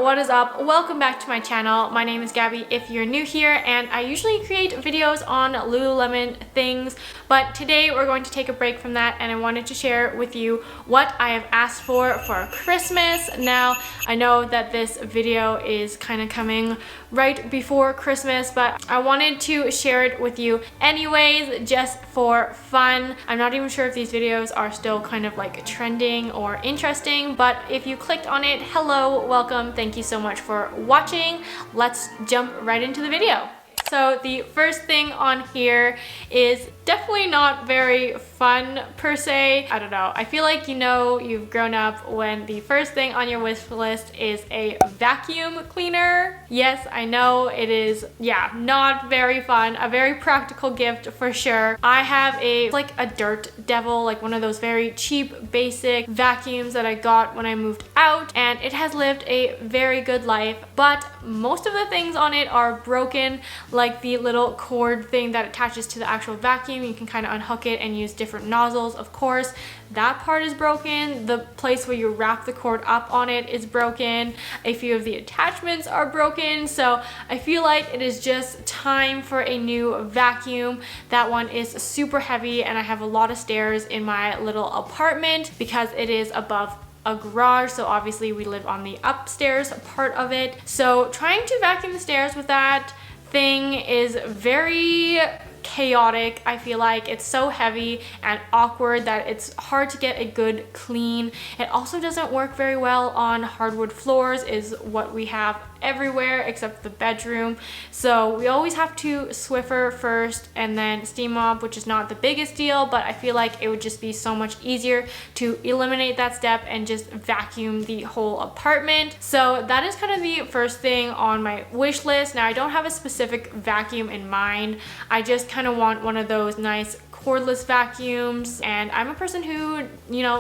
what is up? Welcome back to my channel. My name is Gabby if you're new here, and I usually create videos on Lululemon things, but today we're going to take a break from that and I wanted to share with you what I have asked for Christmas. Now, I know that this video is kind of coming right before Christmas, but I wanted to share it with you anyways, just for fun. I'm not even sure if these videos are still kind of like trending or interesting, but if you clicked on it, hello, welcome, thank you so much for watching. Let's jump right into the video. So the first thing on here is definitely not very fun per se. I don't know. I feel like you've grown up when the first thing on your wish list is a vacuum cleaner. Yes, I know it is, not very fun. A very practical gift for sure. I have like a Dirt Devil, like one of those very cheap, basic vacuums that I got when I moved out, and it has lived a very good life, but most of the things on it are broken, like the little cord thing that attaches to the actual vacuum. You can kind of unhook it and use different nozzles, of course. That part is broken. The place where you wrap the cord up on it is broken. A few of the attachments are broken. So I feel like it is just time for a new vacuum. That one is super heavy and I have a lot of stairs in my little apartment because it is above a garage, so obviously we live on the upstairs part of it. So trying to vacuum the stairs with that thing is very chaotic. I feel like it's so heavy and awkward that it's hard to get a good clean. It also doesn't work very well on hardwood floors, is what we have everywhere except the bedroom. So we always have to Swiffer first and then steam mop, which is not the biggest deal, but I feel like it would just be so much easier to eliminate that step and just vacuum the whole apartment. So that is kind of the first thing on my wish list. Now, I don't have a specific vacuum in mind. I just kind of want one of those nice cordless vacuums, and I'm a person who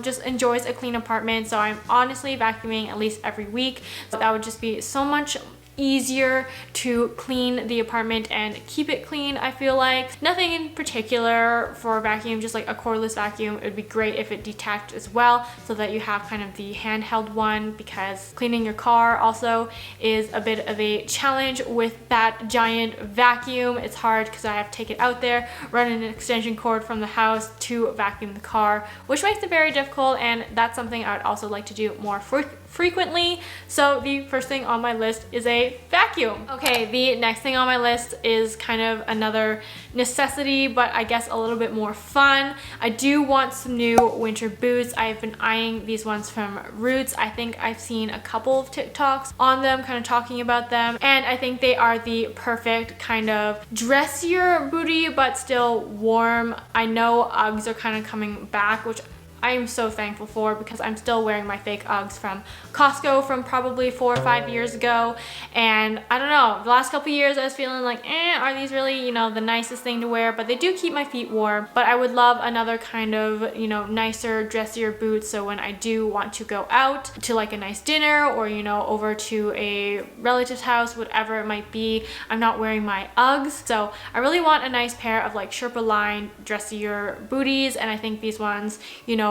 just enjoys a clean apartment, so I'm honestly vacuuming at least every week. So that would just be so much easier to clean the apartment and keep it clean. I feel like nothing in particular for a vacuum, just like a cordless vacuum. It would be great if it detached as well, so that you have kind of the handheld one, because cleaning your car also is a bit of a challenge with that giant vacuum. It's hard because I have to take it out there, run an extension cord from the house to vacuum the car, which makes it very difficult, and that's something I would also like to do more frequently. So the first thing on my list is a vacuum. Okay, the next thing on my list is kind of another necessity, but I guess a little bit more fun. I do want some new winter boots. I've been eyeing these ones from Roots. I think I've seen a couple of TikToks on them kind of talking about them, and I think they are the perfect kind of dressier booty but still warm. I know Uggs are kind of coming back, which I am so thankful for, because I'm still wearing my fake Uggs from Costco from probably 4 or 5 years ago. And I don't know, the last couple years I was feeling like, are these really, the nicest thing to wear? But they do keep my feet warm. But I would love another kind of, nicer, dressier boot. So when I do want to go out to like a nice dinner or, over to a relative's house, whatever it might be, I'm not wearing my Uggs. So I really want a nice pair of like Sherpa lined, dressier booties. And I think these ones,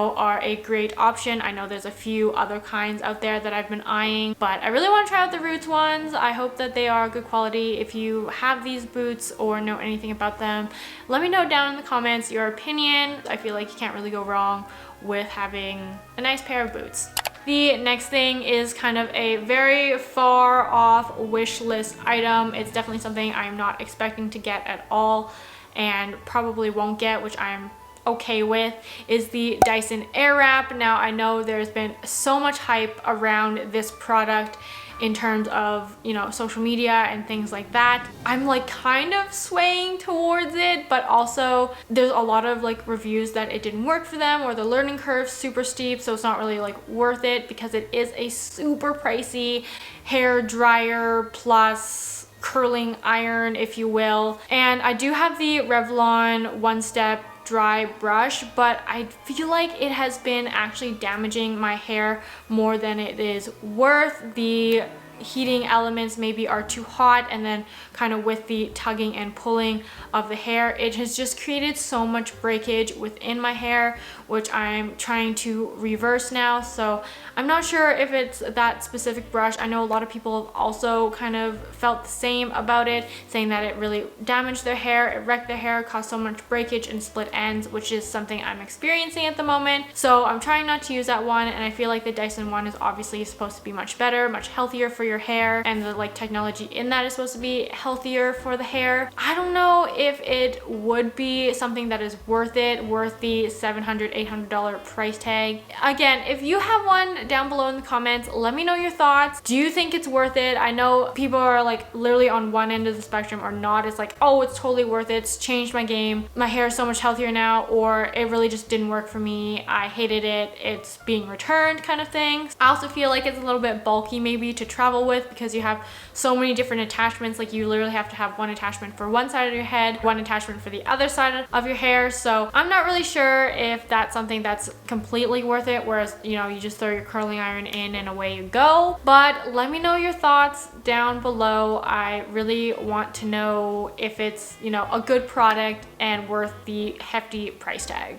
are a great option. I know there's a few other kinds out there that I've been eyeing, but I really want to try out the Roots ones. I hope that they are good quality. If you have these boots or know anything about them, let me know down in the comments your opinion. I feel like you can't really go wrong with having a nice pair of boots. The next thing is kind of a very far off wish list item. It's definitely something I'm not expecting to get at all and probably won't get, which I'm okay with, is the Dyson Airwrap. Now, I know there's been so much hype around this product in terms of social media and things like that. I'm like kind of swaying towards it, but also there's a lot of like reviews that it didn't work for them, or the learning curve super steep, so it's not really like worth it, because it is a super pricey hair dryer plus curling iron, if you will. And I do have the Revlon One Step dry brush, but I feel like it has been actually damaging my hair more than it is worth. The heating elements maybe are too hot, and then kind of with the tugging and pulling of the hair, it has just created so much breakage within my hair, which I'm trying to reverse now. So I'm not sure if it's that specific brush. I know a lot of people have also kind of felt the same about it, saying that it really damaged their hair, it wrecked their hair, caused so much breakage and split ends, which is something I'm experiencing at the moment. So I'm trying not to use that one, and I feel like the Dyson one is obviously supposed to be much better, much healthier for your hair, and the like technology in that is supposed to be healthier for the hair. I don't know if it would be something that is worth it, worth the $700, $800 price tag. Again, if you have one, down below in the comments, let me know your thoughts. Do you think it's worth it? I know people are like literally on one end of the spectrum or not. It's like, oh, it's totally worth it, it's changed my game, my hair is so much healthier now, or it really just didn't work for me, I hated it, it's being returned kind of thing. I also feel like it's a little bit bulky maybe to travel with, because you have so many different attachments. Like you literally have to have one attachment for one side of your head, one attachment for the other side of your hair. So I'm not really sure if that's something that's completely worth it, whereas, you know, you just throw your curling iron in and away you go. But let me know your thoughts down below. I really want to know if it's, you know, a good product and worth the hefty price tag.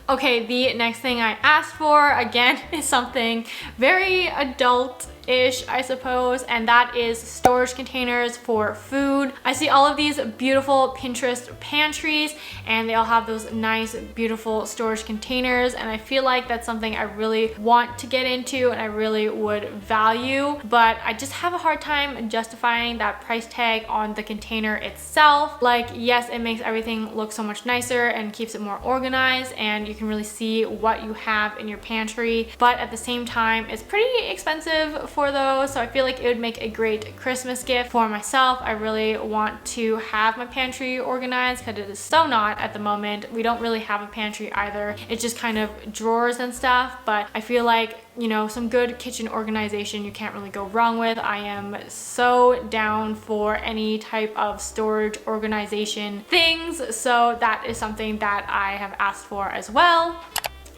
Okay, the next thing I asked for, again, is something very adult-ish, I suppose, and that is storage containers for food. I see all of these beautiful Pinterest pantries, and they all have those nice, beautiful storage containers, and I feel like that's something I really want to get into and I really would value, but I just have a hard time justifying that price tag on the container itself. Like, yes, it makes everything look so much nicer and keeps it more organized, and you can really see what you have in your pantry, but at the same time it's pretty expensive for those. So I feel like it would make a great Christmas gift for myself. I really want to have my pantry organized because it is so not at the moment. We don't really have a pantry either, it's just kind of drawers and stuff, but I feel like, you know, some good kitchen organization you can't really go wrong with. I am so down for any type of storage organization things, so that is something that I have asked for as well.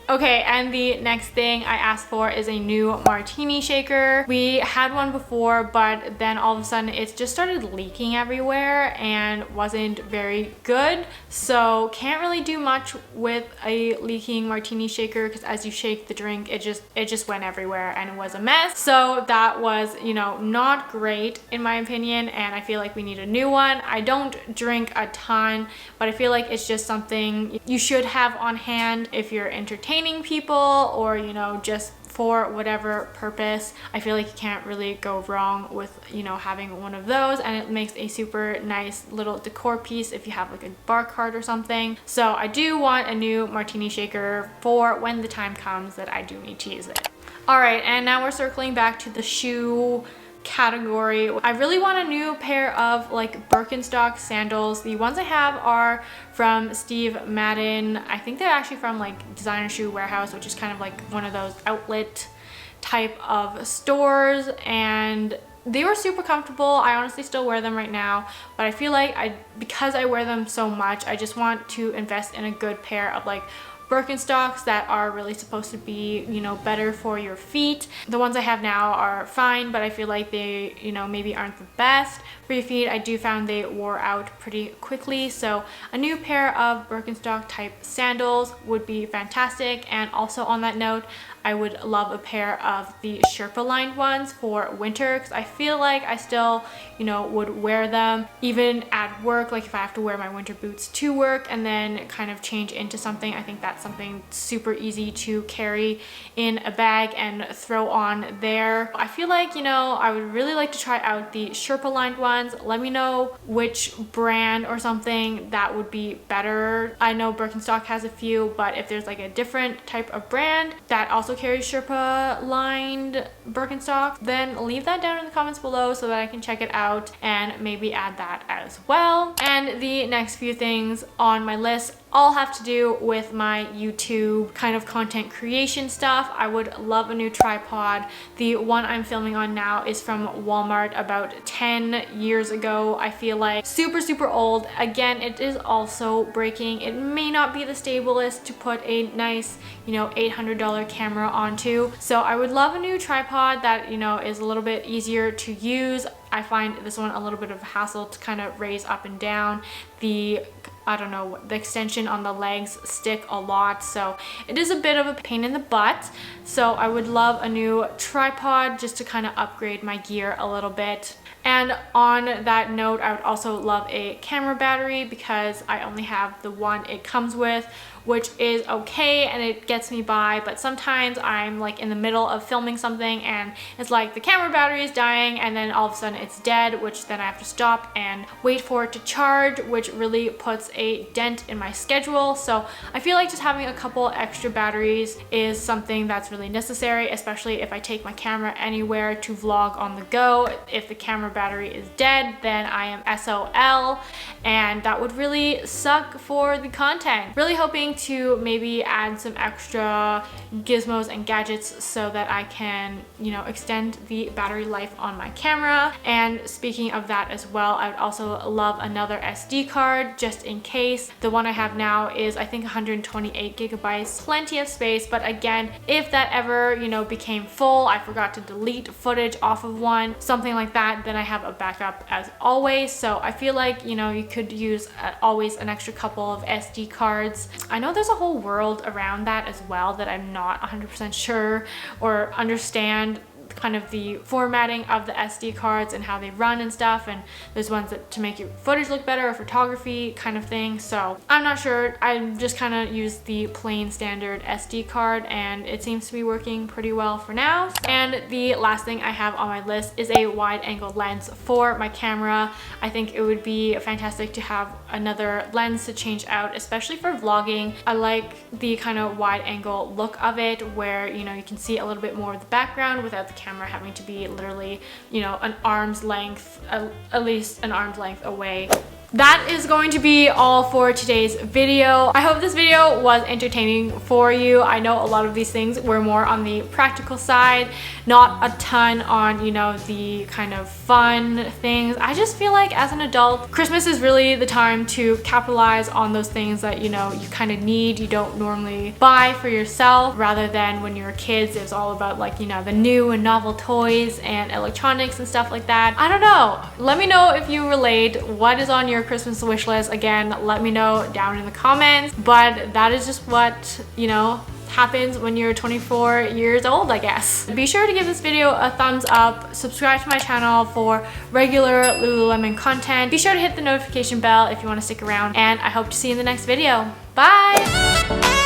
Okay, and the next thing I asked for is a new martini shaker. We had one before, but then all of a sudden it just started leaking everywhere and wasn't very good. So can't really do much with a leaking martini shaker, because as you shake the drink, it just went everywhere and it was a mess. So that was, you know, not great in my opinion, and I feel like we need a new one. I don't drink a ton, but I feel like it's just something you should have on hand if you're entertaining people, or, you know, just for whatever purpose. I feel like you can't really go wrong with, you know, having one of those, and it makes a super nice little decor piece if you have like a bar cart or something. So I do want a new martini shaker for when the time comes that I do need to use it. All right, and now we're circling back to the shoe category. I really want a new pair of like Birkenstock sandals. The ones I have are from Steve Madden. I think they're actually from like Designer Shoe Warehouse, which is kind of like one of those outlet type of stores, and they were super comfortable. I honestly still wear them right now, but I feel like because I wear them so much, I just want to invest in a good pair of like Birkenstocks that are really supposed to be, you know, better for your feet. The ones I have now are fine, but I feel like they, you know, maybe aren't the best for your feet. I do found they wore out pretty quickly, so a new pair of Birkenstock type sandals would be fantastic. And also on that note, I would love a pair of the Sherpa lined ones for winter, because I feel like I still, you know, would wear them even at work. Like if I have to wear my winter boots to work and then kind of change into something, I think that's something super easy to carry in a bag and throw on there. I feel like, you know, I would really like to try out the Sherpa lined ones. Let me know which brand or something that would be better. I know Birkenstock has a few, but if there's like a different type of brand that also carries Sherpa lined Birkenstock, then leave that down in the comments below so that I can check it out and maybe add that as well. And the next few things on my list all have to do with my YouTube kind of content creation stuff. I would love a new tripod. The one I'm filming on now is from Walmart about 10 years ago. I feel like super old. Again, it is also breaking. It may not be the stablest to put a nice, you know, $800 camera onto. So I would love a new tripod that, you know, is a little bit easier to use. I find this one a little bit of a hassle to kind of raise up and down. I don't know, the extension on the legs stick a lot, so it is a bit of a pain in the butt. So I would love a new tripod just to kind of upgrade my gear a little bit. And on that note, I would also love a camera battery because I only have the one it comes with, which is okay and it gets me by, but sometimes I'm like in the middle of filming something and it's like the camera battery is dying and then all of a sudden it's dead, which then I have to stop and wait for it to charge, which really puts a dent in my schedule. So I feel like just having a couple extra batteries is something that's really necessary, especially if I take my camera anywhere to vlog on the go. If the camera battery is dead, then I am SOL, and that would really suck for the content. Really hoping to maybe add some extra gizmos and gadgets so that I can, you know, extend the battery life on my camera. And speaking of that as well, I would also love another SD card just in case. The one I have now is I think 128 gigabytes, plenty of space, but again, if that ever, you know, became full, I forgot to delete footage off of one, something like that, then I have a backup as always. So I feel like, you know, you could use always an extra couple of SD cards. I know there's a whole world around that as well that I'm not 100% sure or understand kind of the formatting of the SD cards and how they run and stuff, and there's ones that to make your footage look better or photography kind of thing. So I'm not sure. I just kind of use the plain standard SD card and it seems to be working pretty well for now. And the last thing I have on my list is a wide angle lens for my camera. I think it would be fantastic to have another lens to change out, especially for vlogging. I like the kind of wide angle look of it where, you know, you can see a little bit more of the background without the camera having to be literally, you know, an arm's length, at least an arm's length away. That is going to be all for today's video. I hope this video was entertaining for you. I know a lot of these things were more on the practical side, not a ton on, you know, the kind of fun things. I just feel like as an adult, Christmas is really the time to capitalize on those things that, you know, you kind of need, you don't normally buy for yourself, rather than when you're kids, it was all about like, you know, the new and novel toys and electronics and stuff like that. I don't know. Let me know if you relate. What is on your Christmas wish list? Again, let me know down in the comments, but that is just what, you know, happens when you're 24 years old, I guess. Be sure to give this video a thumbs up, subscribe to my channel for regular Lululemon content. Be sure to hit the notification bell if you want to stick around, and I hope to see you in the next video. Bye!